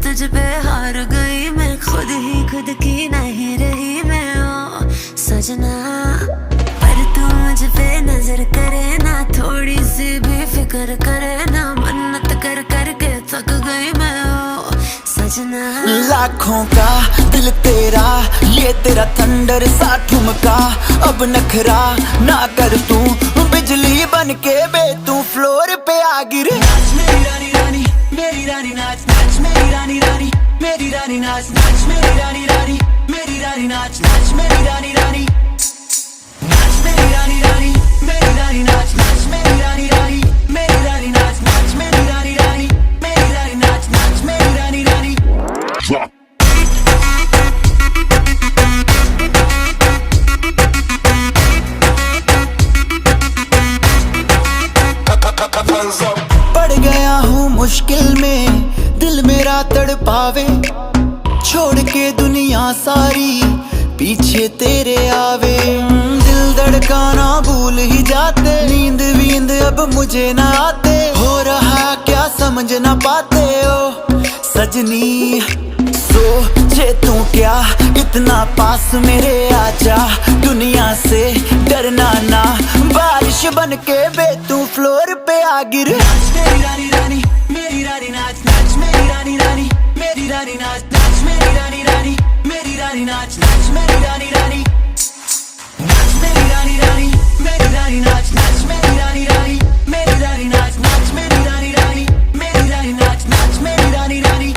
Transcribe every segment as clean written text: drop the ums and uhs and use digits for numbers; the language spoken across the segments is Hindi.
तुझ पे हार गई मैं, खुद ही खुद की नहीं रही मैं ओ सजना। पर तू मुझ पे नजर करे ना, थोड़ी सी भी फिक्र करे ना, मन्नत कर करके थक गई मैं ओ सजना। लाखों का दिल तेरा, ये तेरा थंडर सा ठुमका, अब नखरा ना कर तू, बिजली बन के बे तू फ्लोर पे आ गिर। नाच मेरी रानी रानी, मेरी रानी नाच नाच मेरी रानी रानी, मेरी रानी नाच नाच मेरी रानी रानी, मेरी रानी नाच नाच मेरी रानी रानी, नाच मेरी रानी रानी, मेरी रानी नाच नाच मेरी रानी रानी, मेरी रानी नाच नाच मेरी रानी रानी, मेरी रानी नाच नाच मेरी रानी रानी। पड़ गया हूँ मुश्किल में, दिल मेरा तड़पावे, छोड़ के दुनिया सारी पीछे तेरे आवे। दिल धड़काना भूल ही जाते, नींद वींद अब मुझे ना आते, हो रहा क्या समझ ना पाते ओ सजनी। सोचे तू क्या इतना पास मेरे आजा, दुनिया से डरना ना, बारिश बन के बे तू फ्लोर पे आ गिर। नाच मेरी रानी रानी, मेरी रानी नाच नाच मेरी रानी रानी, मेरी रानी नाच नाच मेरी रानी रानी, मेरी रानी नाच नाच मेरी रानी रानी, नाच मेरी रानी रानी, मेरी रानी नाच नाच मेरी रानी रानी, मेरी रानी नाच नाच मेरी रानी रानी, मेरी रानी नाच नाच मेरी रानी रानी।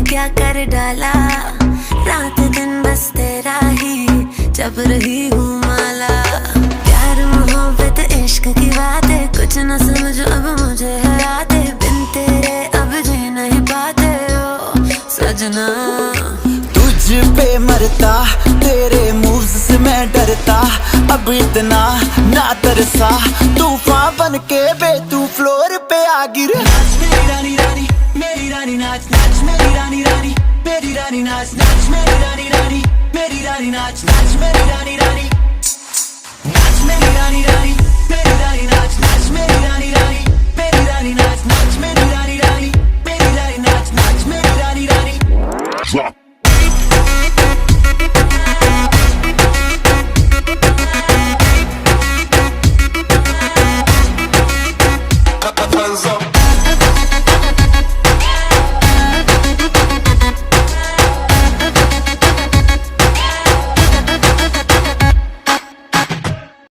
क्या कर डाला, रात दिन बस तेरा ही जब रही हूँ माला। प्यार मोहब्बत इश्क की बातें कुछ न समझो अब मुझे हराते, बिन तेरे अब जी नहीं पाते ओ सजना। तुझ पे मरता, तेरे मूव्स से मैं डरता, अब इतना ना तरसा, तूफान बन के बे तू फ्लोर पे आ गिर। नाच मेरी रानी रानी, मेरी रानी नाच नाच मेरी रानी रानी, मेरी रानी नाच नाच मेरी रानी रानी, मेरी रानी नाच नाच मेरी रानी रानी, नाच मेरी रानी रानी, मेरी रानी नाच नाच मेरी रानी रानी, मेरी रानी नाच नाच मेरी रानी रानी, मेरी रानी नाच नाच मेरी रानी रानी।